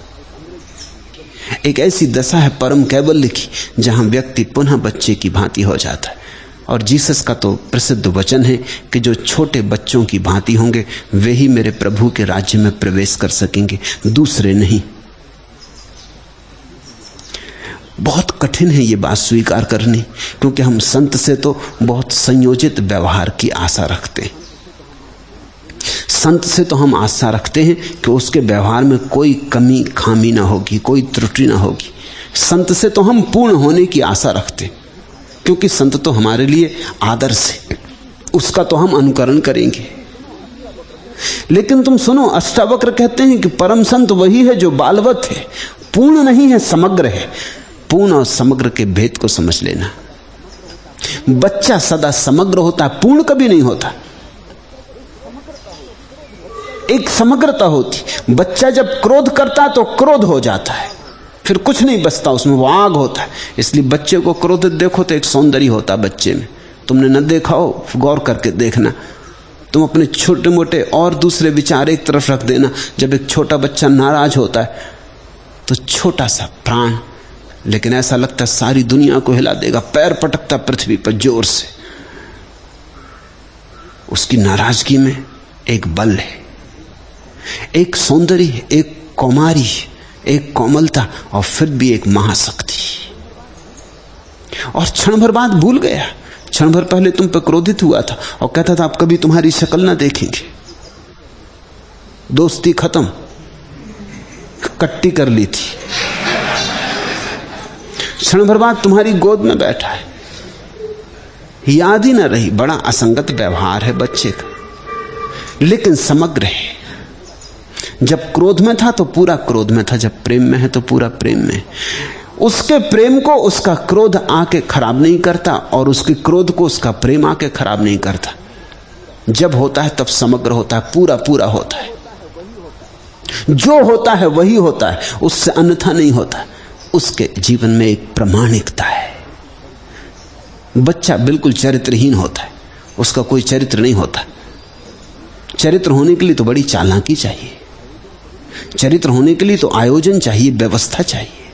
एक ऐसी दशा है परम कैवल्य की जहां व्यक्ति पुनः बच्चे की भांति हो जाता है। और जीसस का तो प्रसिद्ध वचन है कि जो छोटे बच्चों की भांति होंगे वे ही मेरे प्रभु के राज्य में प्रवेश कर सकेंगे, दूसरे नहीं। बहुत कठिन है ये बात स्वीकार करनी, क्योंकि हम संत से तो बहुत संयोजित व्यवहार की आशा रखते हैं। संत से तो हम आशा रखते हैं कि उसके व्यवहार में कोई कमी खामी ना होगी, कोई त्रुटि ना होगी। संत से तो हम पूर्ण होने की आशा रखते हैं, क्योंकि संत तो हमारे लिए आदर्श है, उसका तो हम अनुकरण करेंगे। लेकिन तुम सुनो, अष्टावक्र कहते हैं कि परम संत वही है जो बालवत है, पूर्ण नहीं है, समग्र है। पूर्ण और समग्र के भेद को समझ लेना। बच्चा सदा समग्र होता है, पूर्ण कभी नहीं होता। एक समग्रता होती। बच्चा जब क्रोध करता है तो क्रोध हो जाता है, फिर कुछ नहीं बचता उसमें, वो आग होता है। इसलिए बच्चे को क्रोधित देखो तो एक सौंदर्य होता है बच्चे में। तुमने न देखा हो, गौर करके देखना। तुम अपने छोटे मोटे और दूसरे विचार एक तरफ रख देना। जब एक छोटा बच्चा नाराज होता है तो छोटा सा प्राण, लेकिन ऐसा लगता है सारी दुनिया को हिला देगा, पैर पटकता पृथ्वी पर जोर से। उसकी नाराजगी में एक बल है, एक सौंदर्य, एक कौमारी, एक कोमलता, और फिर भी एक महाशक्ति। और क्षण भर बाद भूल गया। क्षण भर पहले तुम पर क्रोधित हुआ था और कहता था आप कभी तुम्हारी शक्ल ना देखेंगे, दोस्ती खत्म, कट्टी कर ली थी। क्षण भर बाद तुम्हारी गोद में बैठा है, याद ही ना रही। बड़ा असंगत व्यवहार है बच्चे का, लेकिन समग्र है। जब क्रोध में था तो पूरा क्रोध में था, जब प्रेम में है तो पूरा प्रेम में। उसके प्रेम को उसका क्रोध आके खराब नहीं करता, और उसके क्रोध को उसका प्रेम आके खराब नहीं करता। जब होता है तब समग्र होता है, पूरा पूरा होता है। जो होता है वही होता है, उससे अन्यथा नहीं होता। उसके जीवन में एक प्रामाणिकता है। बच्चा बिल्कुल चरित्रहीन होता है, उसका कोई चरित्र नहीं होता। चरित्र होने के लिए तो बड़ी चालाकी चाहिए, चरित्र होने के लिए तो आयोजन चाहिए, व्यवस्था चाहिए।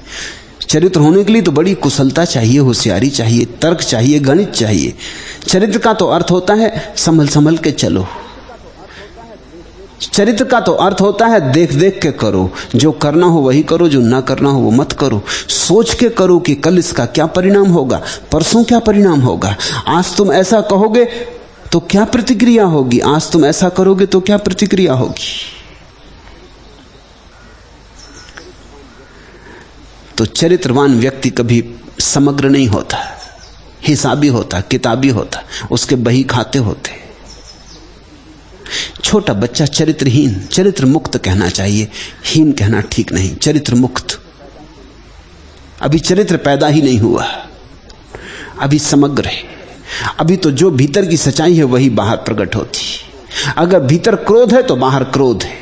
चरित्र होने के लिए तो बड़ी कुशलता चाहिए, होशियारी चाहिए, तर्क चाहिए, गणित चाहिए। चरित्र का तो अर्थ होता है संभल संभल के चलो। चरित्र का तो अर्थ होता है देख देख के करो, जो करना हो वही करो, जो ना करना हो वो मत करो। सोच के करो कि कल इसका क्या परिणाम होगा, परसों क्या परिणाम होगा। आज तुम ऐसा कहोगे तो क्या प्रतिक्रिया होगी, आज तुम ऐसा करोगे तो क्या प्रतिक्रिया होगी। तो चरित्रवान व्यक्ति कभी समग्र नहीं होता, हिसाबी होता, किताबी होता, उसके बही खाते होते। छोटा बच्चा चरित्रहीन, चरित्र मुक्त कहना चाहिए, हीन कहना ठीक नहीं, चरित्र मुक्त। अभी चरित्र पैदा ही नहीं हुआ, अभी समग्र है। अभी तो जो भीतर की सच्चाई है वही बाहर प्रकट होती। अगर भीतर क्रोध है तो बाहर क्रोध है,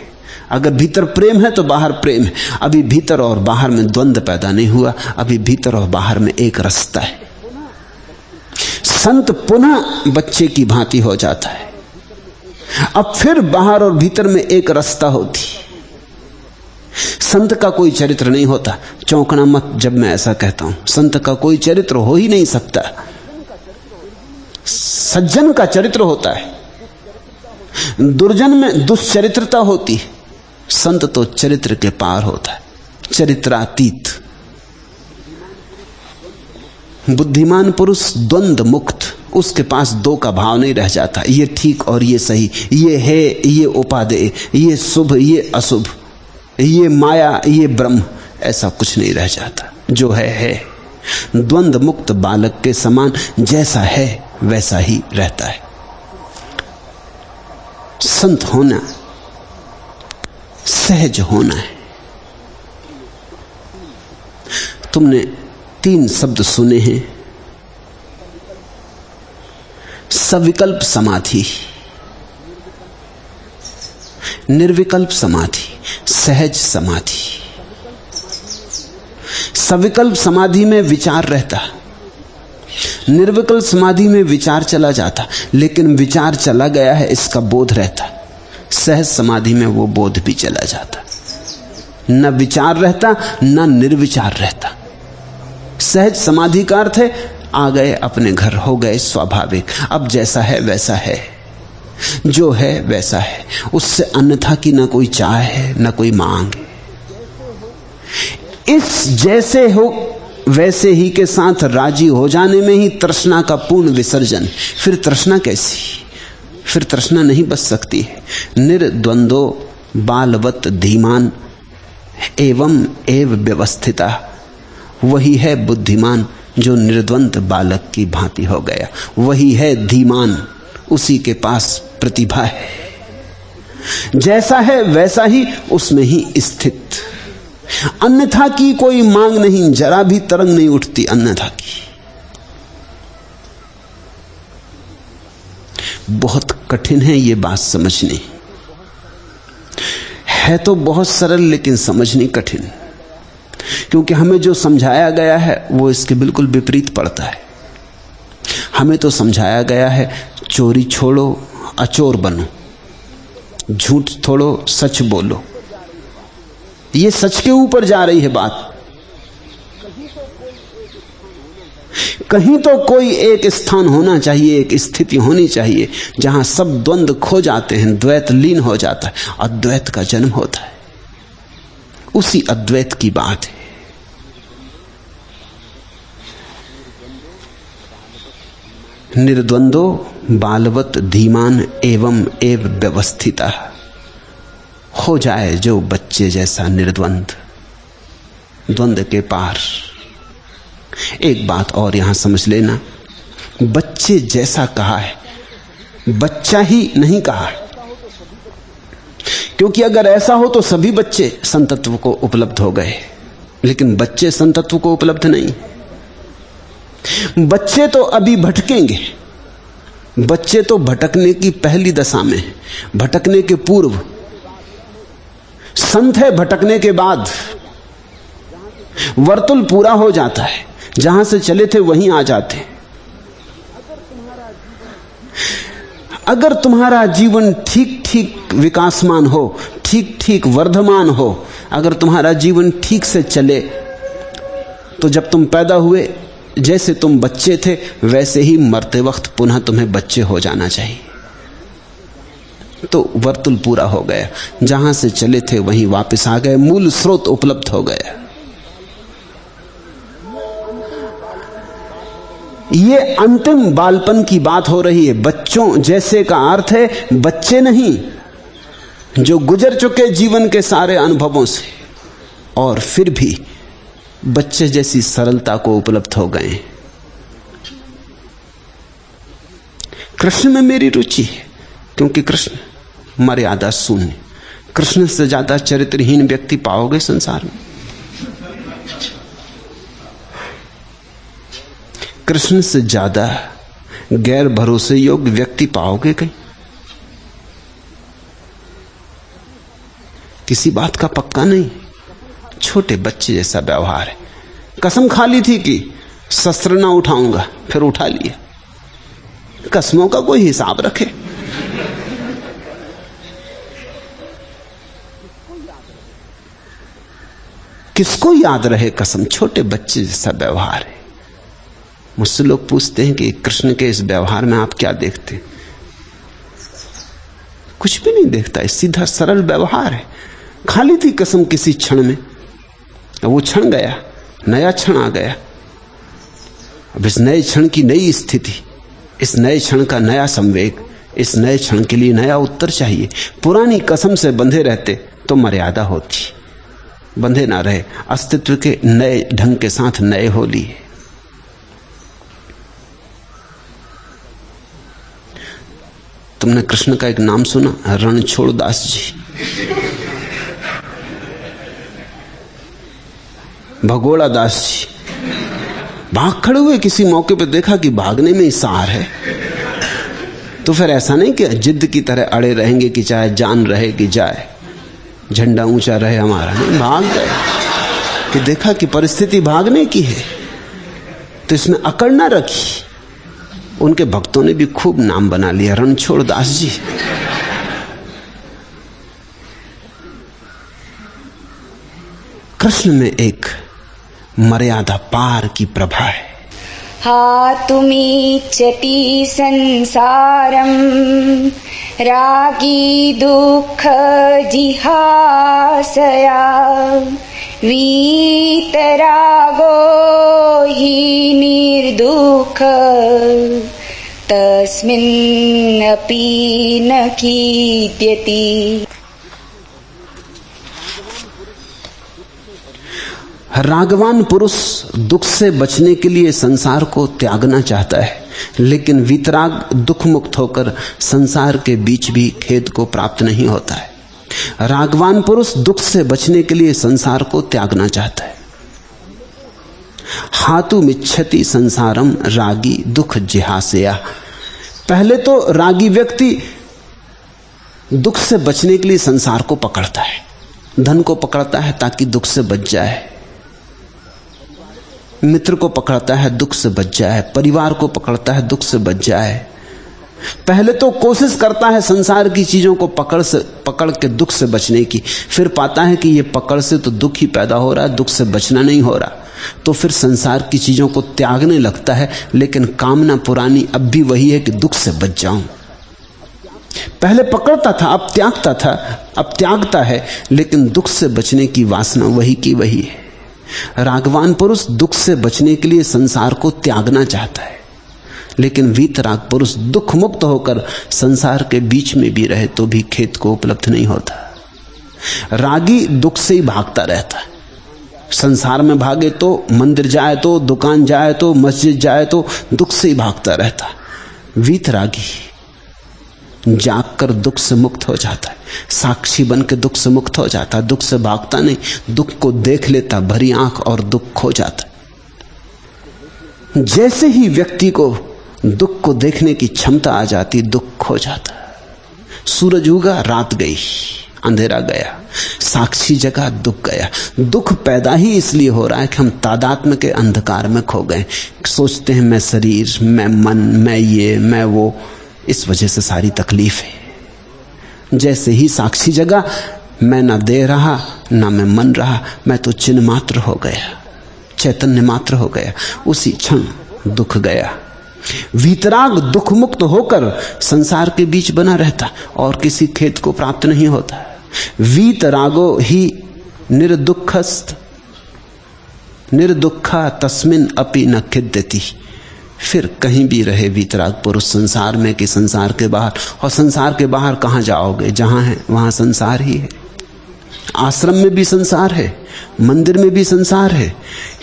अगर भीतर प्रेम है तो बाहर प्रेम है। अभी भीतर और बाहर में द्वंद्व पैदा नहीं हुआ, अभी भीतर और बाहर में एक रास्ता है। संत पुनः बच्चे की भांति हो जाता है, अब फिर बाहर और भीतर में एक रास्ता होती। संत का कोई चरित्र नहीं होता। चौंकना मत जब मैं ऐसा कहता हूं, संत का कोई चरित्र हो ही नहीं सकता। सज्जन का चरित्र होता है, दुर्जन में दुष्चरित्रता होती है। संत तो चरित्र के पार होता है, चरित्रातीत। बुद्धिमान पुरुष द्वंद्व मुक्त, उसके पास दो का भाव नहीं रह जाता, ये ठीक और ये सही, ये है ये उपादेय, ये शुभ ये अशुभ, ये माया ये ब्रह्म, ऐसा कुछ नहीं रह जाता। जो है। द्वंद्व मुक्त बालक के समान जैसा है वैसा ही रहता है। संत होना सहज होना है। तुमने 3 शब्द सुने हैं, सविकल्प समाधि, निर्विकल्प समाधि, सहज समाधि। सविकल्प समाधि में विचार रहता, निर्विकल्प समाधि में विचार चला जाता, लेकिन विचार चला गया है इसका बोध रहता। सहज समाधि में वो बोध भी चला जाता, न विचार रहता न निर्विचार रहता। सहज समाधि का अर्थ है आ गए अपने घर, हो गए स्वाभाविक, अब जैसा है वैसा है, जो है वैसा है, उससे अन्यथा की ना कोई चाह है न कोई मांग है। इस जैसे हो वैसे ही के साथ राजी हो जाने में ही तृष्णा का पूर्ण विसर्जन। फिर तृष्णा कैसी, फिर तृष्णा नहीं बच सकती है। निर्द्वंदो बालवत धीमान एवं एव व्यवस्थिता, वही है बुद्धिमान जो निर्द्वंद बालक की भांति हो गया, वही है धीमान, उसी के पास प्रतिभा है। जैसा है वैसा ही उसमें ही स्थित, अन्यथा की कोई मांग नहीं, जरा भी तरंग नहीं उठती अन्यथा की। बहुत कठिन है ये बात समझनी, है तो बहुत सरल लेकिन समझनी कठिन, क्योंकि हमें जो समझाया गया है वो इसके बिल्कुल विपरीत पड़ता है। हमें तो समझाया गया है चोरी छोड़ो अचोर बनो, झूठ छोड़ो सच बोलो। ये सच के ऊपर जा रही है बात। कहीं तो कोई एक स्थान होना चाहिए, एक स्थिति होनी चाहिए जहां सब द्वंद्व खो जाते हैं, द्वैत लीन हो जाता है, अद्वैत का जन्म होता है। उसी अद्वैत की बात है। निर्द्वंदो बालवत धीमान एवं एव व्यवस्थिता, हो जाए जो बच्चे जैसा निर्द्वंद, द्वंद्व के पार। एक बात और यहां समझ लेना, बच्चे जैसा कहा है, बच्चा ही नहीं कहा है, क्योंकि अगर ऐसा हो तो सभी बच्चे संतत्व को उपलब्ध हो गए, लेकिन बच्चे संतत्व को उपलब्ध नहीं। बच्चे तो अभी भटकेंगे, बच्चे तो भटकने की पहली दशा में, भटकने के पूर्व। संत है भटकने के बाद, वर्तुल पूरा हो जाता है, जहां से चले थे वहीं आ जाते। अगर तुम्हारा जीवन ठीक ठीक विकासमान हो, ठीक ठीक वर्धमान हो, अगर तुम्हारा जीवन ठीक से चले तो जब तुम पैदा हुए जैसे तुम बच्चे थे वैसे ही मरते वक्त पुनः तुम्हें बच्चे हो जाना चाहिए। तो वर्तुल पूरा हो गया, जहां से चले थे वहीं वापस आ गए, मूल स्रोत उपलब्ध हो गया। ये अंतिम बालपन की बात हो रही है। बच्चों जैसे का अर्थ है बच्चे नहीं जो गुजर चुके जीवन के सारे अनुभवों से और फिर भी बच्चे जैसी सरलता को उपलब्ध हो गए। कृष्ण में मेरी रुचि है क्योंकि कृष्ण मर्यादा शून्य। कृष्ण से ज्यादा चरित्रहीन व्यक्ति पाओगे संसार में? कृष्ण से ज्यादा गैर भरोसे योग्य व्यक्ति पाओगे कहीं? किसी बात का पक्का नहीं, छोटे बच्चे जैसा व्यवहार है। कसम खा ली थी कि शस्त्र ना उठाऊंगा, फिर उठा लिया। कसमों का कोई हिसाब रखे। किसको याद रहे कसम? छोटे बच्चे जैसा व्यवहार है। मुझसे लोग पूछते हैं कि कृष्ण के इस व्यवहार में आप क्या देखते हैं? कुछ भी नहीं देखता, सीधा सरल व्यवहार है। खा ली थी कसम किसी क्षण में, वो क्षण गया, नया क्षण आ गया। अब इस नए क्षण की नई स्थिति, इस नए क्षण का नया संवेग, इस नए क्षण के लिए नया उत्तर चाहिए। पुरानी कसम से बंधे रहते तो मर्यादा होती, बंधे ना रहे। अस्तित्व के नए ढंग के साथ नए होली। तुमने कृष्ण का एक नाम सुना, रणछोड़ दास जी। भगोड़ा दास जी भाग खड़े हुए, किसी मौके पर देखा कि भागने में ही सार है, तो फिर ऐसा नहीं कि जिद्द की तरह अड़े रहेंगे कि चाहे जान रहे कि जाए, झंडा ऊंचा रहे हमारा। नहीं, भाग गए कि देखा कि परिस्थिति भागने की है, तो इसमें अकड़ ना रखी। उनके भक्तों ने भी खूब नाम बना लिया, रणछोड़ दास जी। कृष्ण में एक मर्यादा पार की प्रभा है। हातुमीच्छति संसारं रागी दुःख जिहासया वीतरागो हि निर्दुःख तस्मिन्नपि न कीद्यति। रागवान पुरुष दुख से बचने के लिए संसार को त्यागना चाहता है, लेकिन वीतराग दुख मुक्त होकर संसार के बीच भी खेद को प्राप्त नहीं होता है। रागवान पुरुष दुख से बचने के लिए संसार को त्यागना चाहता है। हातुमिच्छति संसारम रागी दुख जिहासया। पहले तो रागी व्यक्ति दुख से बचने के लिए संसार को पकड़ता है, धन को पकड़ता है ताकि दुख से बच जाए, मित्र को पकड़ता है दुख से बच जाए, परिवार को पकड़ता है दुख से बच जाए। पहले तो कोशिश करता है संसार की चीजों को पकड़ के दुख से बचने की, फिर पाता है कि ये पकड़ से तो दुख ही पैदा हो रहा है, दुख से बचना नहीं हो रहा, तो फिर संसार की चीजों को त्यागने लगता है। लेकिन कामना पुरानी अब भी वही है कि दुख से बच जाऊं। पहले पकड़ता था, अब त्यागता था, अब त्यागता है, लेकिन दुख से बचने की वासना वही की वही है। रागवान पुरुष दुख से बचने के लिए संसार को त्यागना चाहता है, लेकिन वीतराग पुरुष दुख मुक्त होकर संसार के बीच में भी रहे तो भी खेद को उपलब्ध नहीं होता। रागी दुख से ही भागता रहता है, संसार में भागे तो, मंदिर जाए तो, दुकान जाए तो, मस्जिद जाए तो दुख से ही भागता रहता है। वीतरागी जागकर दुख से मुक्त हो जाता है, साक्षी बन के दुख से मुक्त हो जाता है, दुख से भागता नहीं, दुख को देख लेता भरी आंख और दुख खो जाता है। जैसे ही व्यक्ति को दुख को देखने की क्षमता आ जाती, दुख खो जाता। सूरज उगा, रात गई, अंधेरा गया, साक्षी जगह, दुख गया। दुख पैदा ही इसलिए हो रहा है कि हम तादात्म्य के अंधकार में खो गए। सोचते हैं मैं शरीर, मैं मन, मैं ये, मैं वो, इस वजह से सारी तकलीफ है। जैसे ही साक्षी जगह, मैं ना दे रहा ना मैं मन रहा, मैं तो चिन्ह मात्र हो गया। चैतन्य मात्र हो गया, उसी क्षण दुख गया। वीतराग दुख मुक्त होकर संसार के बीच बना रहता और किसी खेत को प्राप्त नहीं होता। वीतरागो ही निर्दुखस्त निर्दुखा तस्मिन अपि न खिद्यति। फिर कहीं भी रहे वीतराग पुरुष, संसार में कि संसार के बाहर, और संसार के बाहर कहाँ जाओगे, जहां है वहां संसार ही है। आश्रम में भी संसार है, मंदिर में भी संसार है,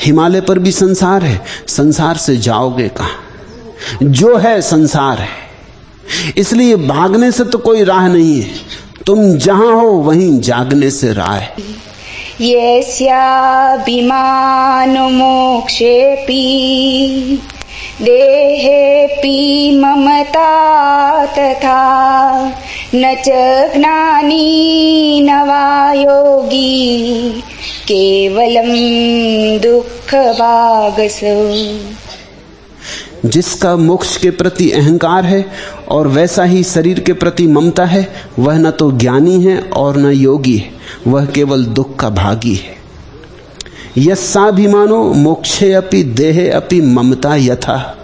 हिमालय पर भी संसार है। संसार से जाओगे कहां, जो है संसार है। इसलिए भागने से तो कोई राह नहीं है, तुम जहां हो वहीं जागने से राह है। यस्याभिमानो मोक्षेऽपि देहेऽपि ममता तथा न च ज्ञानी न वा योगी केवलं दुःखभागसो। जिसका मोक्ष के प्रति अहंकार है और वैसा ही शरीर के प्रति ममता है, वह न तो ज्ञानी है और न योगी है, वह केवल दुख का भागी है। यस्याभिमानो मोक्षे अपि देहे अपि ममता यथा।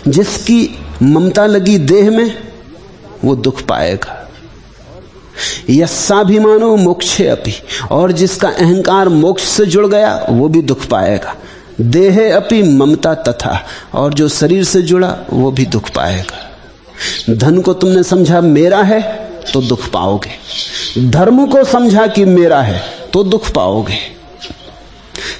जिसकी ममता लगी देह में वो दुख पाएगा। यस्याभिमानो मोक्षे अपि, और जिसका अहंकार मोक्ष से जुड़ गया वो भी दुख पाएगा। देहे अपि ममता तथा, और जो शरीर से जुड़ा वो भी दुख पाएगा। धन को तुमने समझा मेरा है तो दुख पाओगे, धर्म को समझा कि मेरा है तो दुख पाओगे,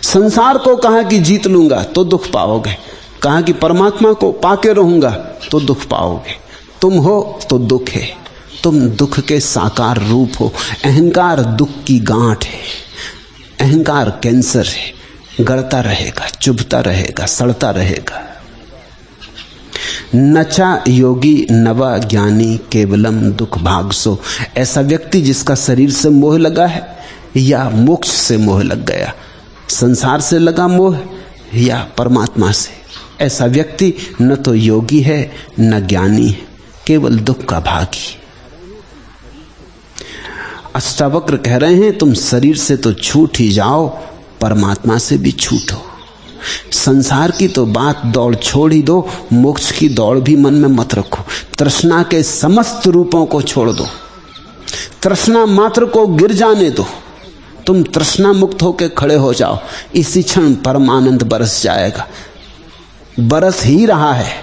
संसार को कहा कि जीत लूंगा तो दुख पाओगे, कहा कि परमात्मा को पाके रहूंगा तो दुख पाओगे। तुम हो तो दुख है, तुम दुख के साकार रूप हो। अहंकार दुख की गांठ है, अहंकार कैंसर है, गड़ता रहेगा, चुभता रहेगा, सड़ता रहेगा। नचा योगी नवा ज्ञानी केवलम दुख भागसो। ऐसा व्यक्ति जिसका शरीर से मोह लगा है या मोक्ष से मोह लग गया, संसार से लगा मोह या परमात्मा से, ऐसा व्यक्ति न तो योगी है न ज्ञानी है, केवल दुख का भागी। अष्टावक्र कह रहे हैं तुम शरीर से तो छूट ही जाओ, परमात्मा से भी छूटो। संसार की तो बात दौड़ छोड़ ही दो, मोक्ष की दौड़ भी मन में मत रखो। तृष्णा के समस्त रूपों को छोड़ दो, तृष्णा मात्र को गिर जाने दो। तुम तृष्णा मुक्त होकर खड़े हो जाओ, इसी क्षण परम आनंद बरस जाएगा। बरस ही रहा है,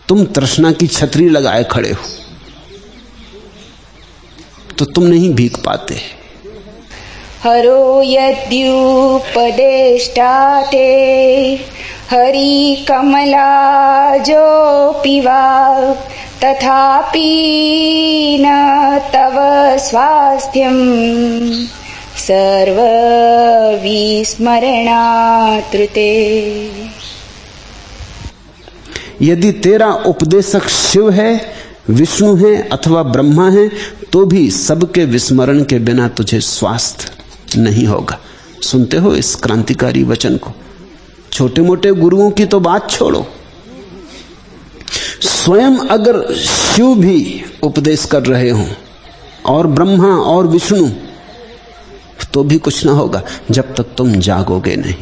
तुम तृष्णा की छतरी लगाए खड़े हो तो तुम नहीं भीग पाते। हरो यद्युपदेष्टा ते हरि कमला जो पिवा तथापि न तव स्वास्थ्यं सर्वविस्मरणात्रुते। यदि तेरा उपदेशक शिव है, विष्णु है अथवा ब्रह्मा है, तो भी सबके विस्मरण के बिना तुझे स्वास्थ्य नहीं होगा। सुनते हो इस क्रांतिकारी वचन को? छोटे मोटे गुरुओं की तो बात छोड़ो, स्वयं अगर शिव भी उपदेश कर रहे हों और ब्रह्मा और विष्णु, तो भी कुछ ना होगा जब तक तुम जागोगे नहीं।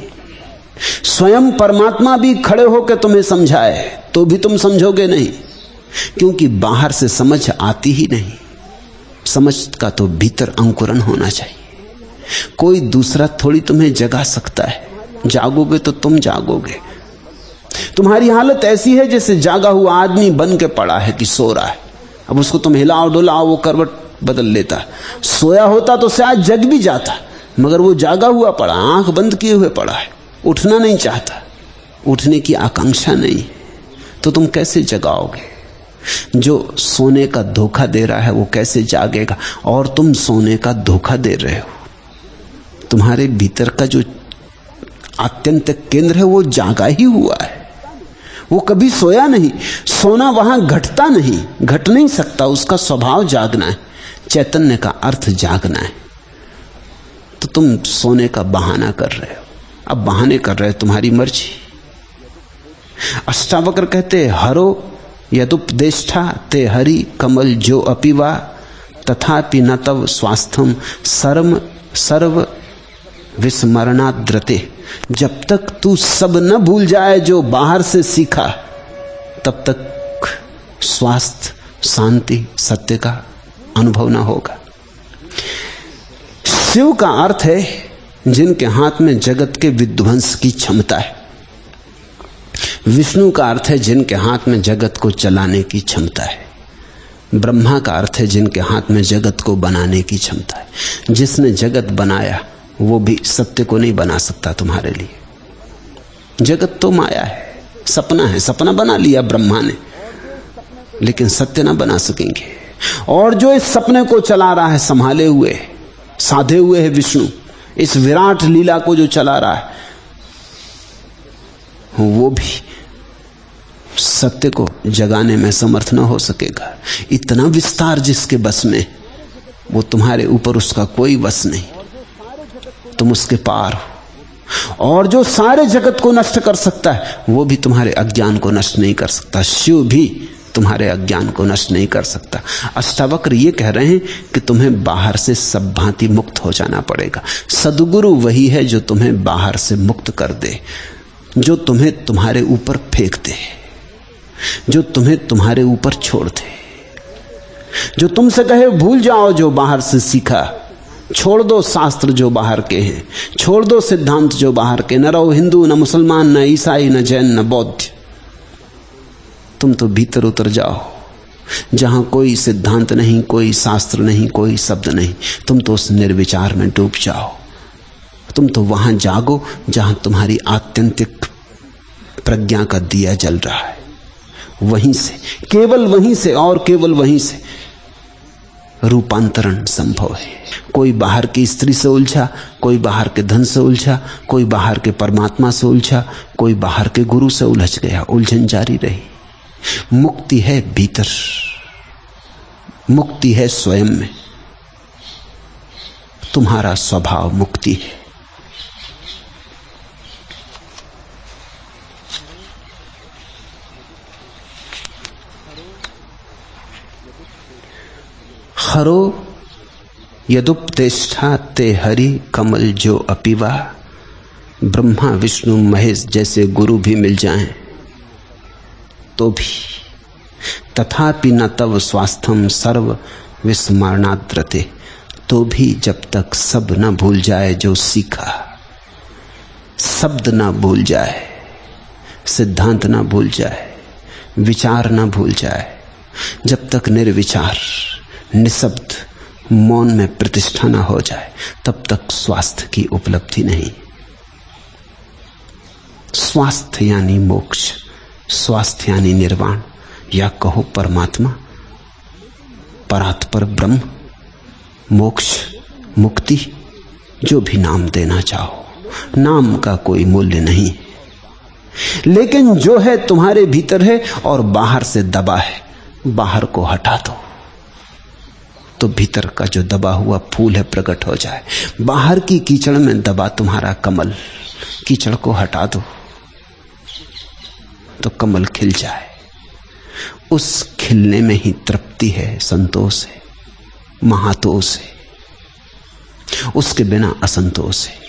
स्वयं परमात्मा भी खड़े होकर तुम्हें समझाए तो भी तुम समझोगे नहीं, क्योंकि बाहर से समझ आती ही नहीं। समझ का तो भीतर अंकुरण होना चाहिए। कोई दूसरा थोड़ी तुम्हें जगा सकता है। जागोगे तो तुम जागोगे। तुम्हारी हालत ऐसी है जैसे जागा हुआ आदमी बन के पड़ा है कि सो रहा है। अब उसको तुम हिलाओ डुलाओ, वो करवट बदल लेता। सोया होता तो शायद जग भी जाता, मगर वो जागा हुआ पड़ा, आंख बंद किए हुए पड़ा है, उठना नहीं चाहता, उठने की आकांक्षा नहीं, तो तुम कैसे जगाओगे? जो सोने का धोखा दे रहा है वो कैसे जागेगा? और तुम सोने का धोखा दे रहे हो। तुम्हारे भीतर का जो आत्यंतिक केंद्र है वो जागा ही हुआ है, वो कभी सोया नहीं। सोना वहां घटता नहीं, घट नहीं सकता, उसका स्वभाव जागना है। चैतन्य का अर्थ जागना है। तो तुम सोने का बहाना कर रहे हो। अब बहाने कर रहे हो, तुम्हारी मर्जी। अष्टावक्र कहते हरो यदुपदेष्टा ते हरि कमल जो अपिवा तथापि न तव स्वास्थ्यम सर्व विस्मरणाद्रते। जब तक तू सब न भूल जाए जो बाहर से सीखा, तब तक स्वास्थ्य, शांति, सत्य का अनुभव न होगा। शिव का अर्थ है जिनके हाथ में जगत के विध्वंस की क्षमता है। विष्णु का अर्थ है जिनके हाथ में जगत को चलाने की क्षमता है। ब्रह्मा का अर्थ है जिनके हाथ में जगत को बनाने की क्षमता है। जिसने जगत बनाया वो भी सत्य को नहीं बना सकता तुम्हारे लिए। जगत तो माया है, सपना है, सपना बना लिया ब्रह्मा ने, लेकिन सत्य ना बना सकेंगे। और जो इस सपने को चला रहा है, संभाले हुए, साधे हुए है विष्णु, इस विराट लीला को जो चला रहा है, वो भी सत्य को जगाने में समर्थ न हो सकेगा। इतना विस्तार जिसके बस में, वो तुम्हारे ऊपर उसका कोई बस नहीं, तुम उसके पार हो। और जो सारे जगत को नष्ट कर सकता है, वो भी तुम्हारे अज्ञान को नष्ट नहीं कर सकता। शिव भी तुम्हारे अज्ञान को नष्ट नहीं कर सकता। अष्टावक्र ये कह रहे हैं कि तुम्हें बाहर से सब भांति मुक्त हो जाना पड़ेगा। सद्गुरु वही है जो तुम्हें बाहर से मुक्त कर दे, जो तुम्हें तुम्हारे ऊपर फेंक दे, जो तुम्हें तुम्हारे ऊपर छोड़ दे, जो तुमसे कहे भूल जाओ जो बाहर से सीखा, छोड़ दो शास्त्र जो बाहर के हैं, छोड़ दो सिद्धांत जो बाहर के, न रहो हिंदू, न मुसलमान, न ईसाई, न जैन, न बौद्ध। तुम तो भीतर उतर जाओ, जहां कोई सिद्धांत नहीं, कोई शास्त्र नहीं, कोई शब्द नहीं। तुम तो उस निर्विचार में डूब जाओ। तुम तो वहां जागो जहां तुम्हारी आत्यंतिक प्रज्ञा का दिया जल रहा है। वहीं से, केवल वहीं से और केवल वहीं से रूपांतरण संभव है। कोई बाहर की स्त्री से उलझा, कोई बाहर के धन से उलझा, कोई बाहर के परमात्मा से उलझा, कोई बाहर के गुरु से उलझ गया, उलझन जारी रही। मुक्ति है भीतर, मुक्ति है स्वयं में। तुम्हारा स्वभाव मुक्ति है। हरो यदुपदेष्टा ते हरि कमल जो अपिवा। ब्रह्मा विष्णु महेश जैसे गुरु भी मिल जाएं तो भी, तथापि न तव स्वास्थ्यम सर्व विस्मरणाद्रते, तो भी जब तक सब न भूल जाए जो सीखा, शब्द न भूल जाए, सिद्धांत न भूल जाए, विचार न भूल जाए, जब तक निर्विचार, निशब्द, मौन में प्रतिष्ठा न हो जाए, तब तक स्वास्थ्य की उपलब्धि नहीं। स्वास्थ्य यानी मोक्ष, स्वास्थ्य यानी निर्वाण, या कहो परमात्मा, परात्पर ब्रह्म, मोक्ष, मुक्ति, जो भी नाम देना चाहो। नाम का कोई मूल्य नहीं, लेकिन जो है तुम्हारे भीतर है और बाहर से दबा है, बाहर को हटा दो तो भीतर का जो दबा हुआ फूल है प्रकट हो जाए। बाहर की कीचड़ में दबा तुम्हारा कमल, कीचड़ को हटा दो तो कमल खिल जाए। उस खिलने में ही तृप्ति है, संतोष है, महातोष है। उसके बिना असंतोष है।